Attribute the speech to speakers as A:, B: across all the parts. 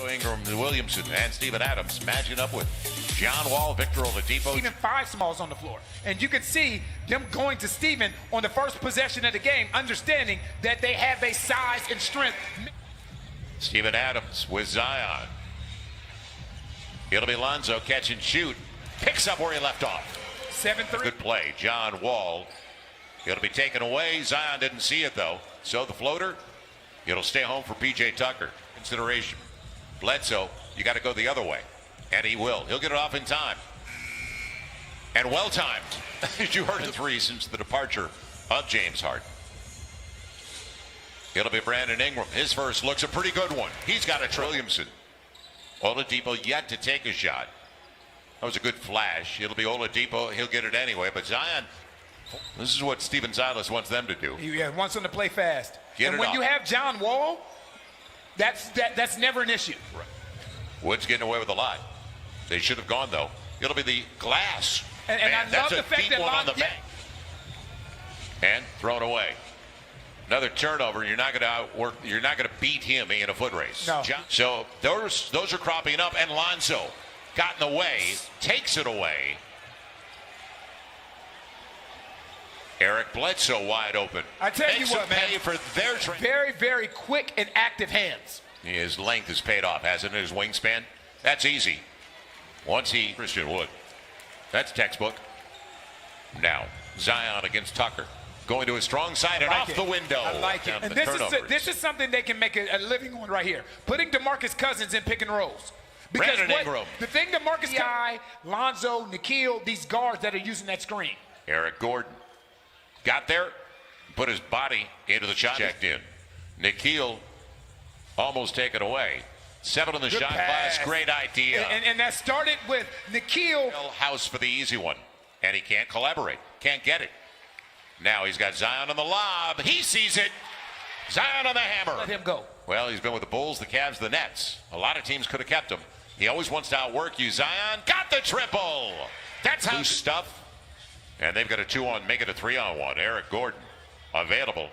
A: Ingram Williamson and Steven Adams matching up with John Wall, Victor Oladipo.
B: Even 5 smalls on the floor. And you can see them going to Steven on the first possession of the game, understanding that they have a size and strength.
A: Steven Adams with Zion. It'll be Lonzo catch and shoot. Picks up where he left off.
B: 7-3.
A: Good play. John Wall. It'll be taken away. Zion didn't see it, though. So the floater, it'll stay home for P.J. Tucker. Consideration. Bledsoe, you got to go the other way. And he will. He'll get it off in time. And well-timed. As you heard in 3 since the departure of James Harden. It'll be Brandon Ingram. His first look's a pretty good one. He's got a Williamson. Oladipo yet to take a shot. That was a good flash. It'll be Oladipo. He'll get it anyway. But Zion, this is what Steven Silas wants them to do.
B: He wants them to play fast.
A: And
B: when you have John Wall, that's never an issue.
A: Right. Wood's getting away with a lot. They should have gone, though. It'll be the glass.
B: And I love the fact that
A: on the bank. And thrown away. Another turnover. You're not going to outwork. You're not going to beat him in a foot race.
B: No.
A: So those are cropping up. And Lonzo got in the way, takes it away. Eric Bledsoe wide open.
B: I tell you what, man.
A: For their
B: very, very quick and active hands.
A: His length has paid off, hasn't it? His wingspan. That's easy. Christian Wood. That's textbook. Now, Zion against Tucker. Going to his strong side and off the window.
B: I like it. And this is something they can make a living on right here. Putting DeMarcus Cousins in pick and rolls. Because
A: Ingram.
B: The thing DeMarcus Lonzo, Nikhil, these guards that are using that screen.
A: Eric Gordon got there, put his body into the shot. Checked in. Nikhil almost taken away. 7 on the shot class. Great idea.
B: And that started with Nikhil.
A: House for the easy one. And he can't collaborate. Can't get it. Now he's got Zion on the lob. He sees it. Zion on the hammer.
B: Let him go.
A: Well, he's been with the Bulls, the Cavs, the Nets. A lot of teams could have kept him. He always wants to outwork you. Zion got the triple. That's how stuff. And they've got a 2-on, make it a 3-on-1. Eric Gordon available.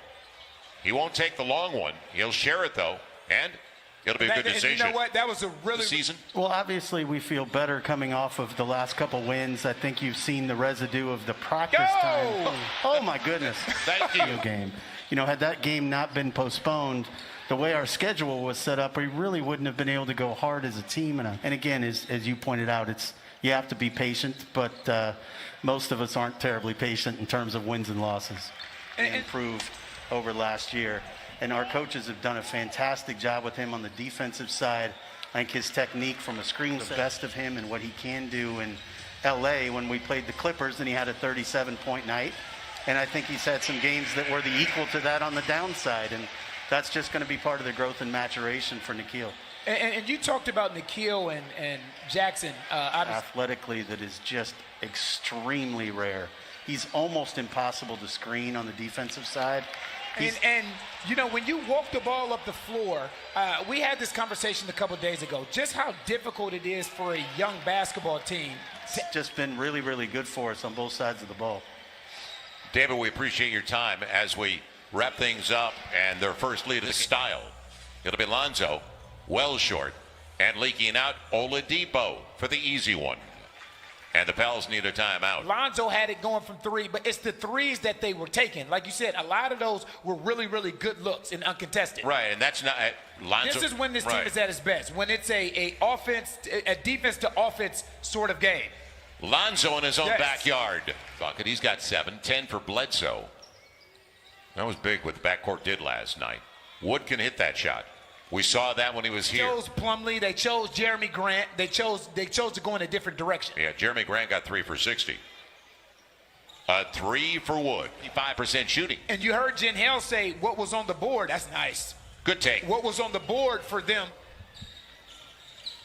A: He won't take the long one. He'll share it, though. And it'll be a good decision.
B: You know what? That was a really
A: season.
C: Well, obviously, we feel better coming off of the last couple wins. I think you've seen the residue of the practice time. Oh, my goodness.
A: Thank you.
C: Game. You know, had that game not been postponed, the way our schedule was set up, we really wouldn't have been able to go hard as a team. And again, as you pointed out, you have to be patient, but most of us aren't terribly patient in terms of wins and losses. And improved over last year. And our coaches have done a fantastic job with him on the defensive side. I think his technique from a screen, the best of him and what he can do in L.A. when we played the Clippers, and he had a 37-point night. And I think he's had some games that were the equal to that on the downside. And that's just going to be part of the growth and maturation for Nikhil.
B: And you talked about Nikhil and Jackson.
C: Athletically, that is just extremely rare. He's almost impossible to screen on the defensive side.
B: And you know, when you walk the ball up the floor, we had this conversation a couple days ago, just how difficult it is for a young basketball team.
C: It's just been really, really good for us on both sides of the ball.
A: David, we appreciate your time as we wrap things up, and their first lead is style. It'll be Lonzo, well short, and leaking out Oladipo for the easy one. And the Pels need a timeout.
B: Lonzo had it going from 3, but it's the threes that they were taking. Like you said, a lot of those were really, really good looks and uncontested.
A: Right, and that's not Lonzo.
B: This is when this team is at its best, when it's a defense to offense sort of game.
A: Lonzo in his own backyard. Bucket, he's got 7, 10 for Bledsoe. That was big what the backcourt did last night. Wood can hit that shot. We saw that when he was here.
B: They chose Plumlee. They chose Jeremy Grant. They chose to go in a different direction.
A: Yeah, Jeremy Grant got 3 for 60. A 3 for Wood. 5% shooting.
B: And you heard Jen Hale say what was on the board. That's nice.
A: Good take.
B: What was on the board for them.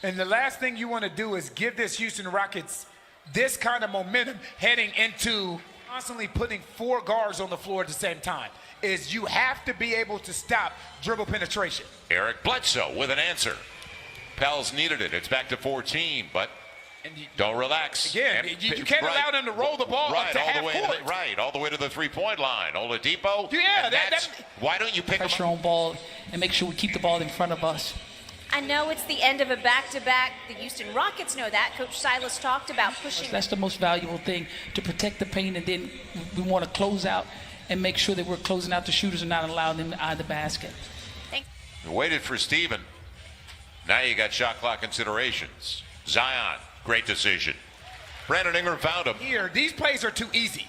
B: And the last thing you want to do is give this Houston Rockets this kind of momentum heading into constantly putting 4 guards on the floor at the same time. Is you have to be able to stop dribble penetration.
A: Eric Bledsoe with an answer. Pels needed it. It's back to 14, but don't relax.
B: Again, you can't allow them to roll the ball up to half court.
A: All the way to the three-point line. Oladipo.
B: Yeah,
A: why don't you pick
D: pressure on ball and make sure we keep the ball in front of us? I know it's the end of a back-to-back. The Houston Rockets know that. Coach Silas talked about pushing.
E: That's the most valuable thing, to protect the paint, and then we want to close out and make sure that we're closing out the shooters and not allowing them to eye the basket.
D: Thanks.
A: Waited for Steven. Now you got shot clock considerations. Zion, great decision. Brandon Ingram found him.
B: Here, these plays are too easy.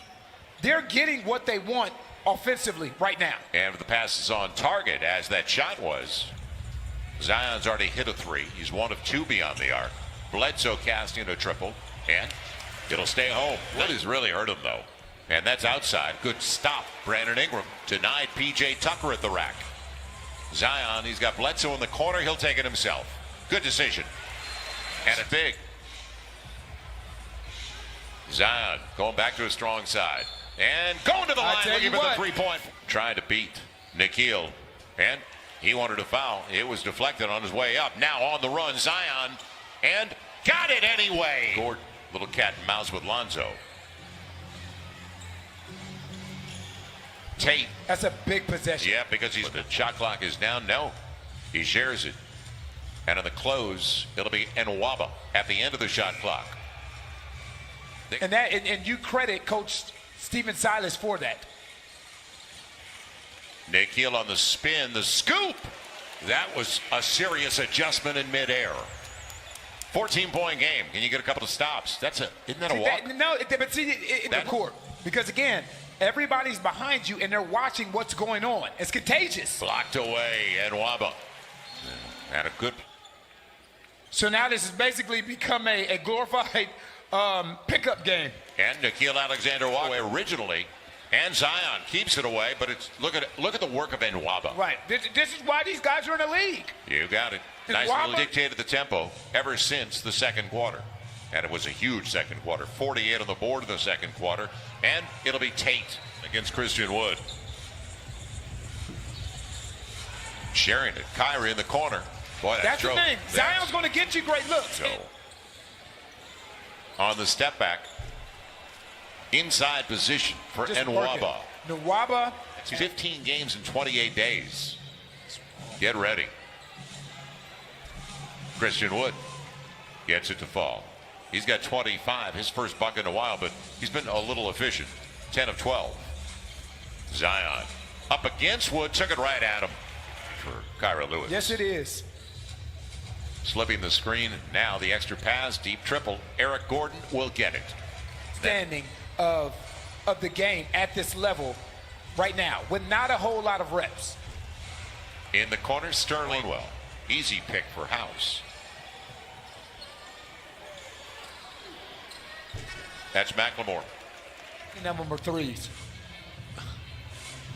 B: They're getting what they want offensively right now.
A: And the pass is on target, as that shot was. Zion's already hit a three. He's 1 of 2 beyond the arc. Bledsoe casting a triple, and it'll stay home. Wood has really hurt him, though. And that's outside. Good stop. Brandon Ingram denied P.J. Tucker at the rack. Zion, he's got Bledsoe in the corner. He'll take it himself. Good decision. And it big. Zion going back to his strong side. And going to the line, looking for the three-point. Trying to beat Nikhil. And he wanted a foul. It was deflected on his way up. Now on the run, Zion. And got it anyway. Gordon, little cat and mouse with Lonzo. Tate.
B: That's a big possession.
A: Yeah, because the shot clock is down. No, he shares it. And on the close, it'll be Nwaba at the end of the shot clock.
B: And you credit Coach Stephen Silas for that.
A: Nikhil on the spin, the scoop. That was a serious adjustment in midair. 14-point game. Can you get a couple of stops? Isn't that a walk?
B: But see, in the court, because again, everybody's behind you and they're watching what's going on. It's contagious.
A: Blocked away, Nwaba. And a good.
B: So now this has basically become a glorified pickup game.
A: And Nikhil Alexander-Walker originally, and Zion keeps it away, but it's look at the work of Nwaba.
B: Right. This is why these guys are in the league.
A: You got it. Nice little dictated the tempo ever since the second quarter. And it was a huge second quarter. 48 on the board in the second quarter. And it'll be Tate against Christian Wood. Sharing it. Kyrie in the corner. Boy,
B: that's the thing. Zion's going to get you great looks.
A: So, on the step back, inside position for Nwaba.
B: Nwaba.
A: 15 games in 28 days. Get ready. Christian Wood gets it to fall. He's got 25, his first bucket in a while, but he's been a little efficient. 10 of 12. Zion up against Wood, took it right at him for Kyra Lewis.
B: Yes, it is.
A: Slipping the screen. Now the extra pass, deep triple. Eric Gordon will get it.
B: Standing of the game at this level right now with not a whole lot of reps.
A: In the corner, Sterling. Well, easy pick for House. That's McLemore.
B: Number threes.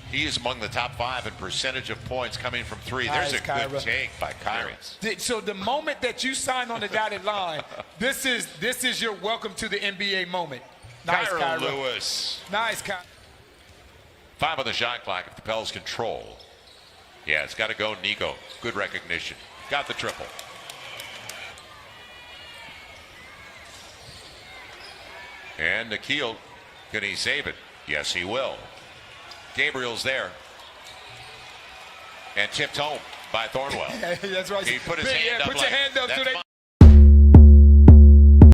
A: He is among the top 5 in percentage of points coming from 3.
B: Nice,
A: There's a
B: Kyra.
A: good take by Kyrie.
B: So the moment that you sign on the dotted line, this is your welcome to the NBA moment. Nice,
A: Kyra
B: Kyra.
A: Lewis.
B: Nice, Kyra.
A: 5 on the shot clock if the Pels control. Yeah, it's got to go Nico. Good recognition. Got the triple. And Nikhil, can he save it? Yes, he will. Gabriel's there. And tipped home by Thornwell.
B: That's right.
A: He put his hand up.
B: Put your hand up so they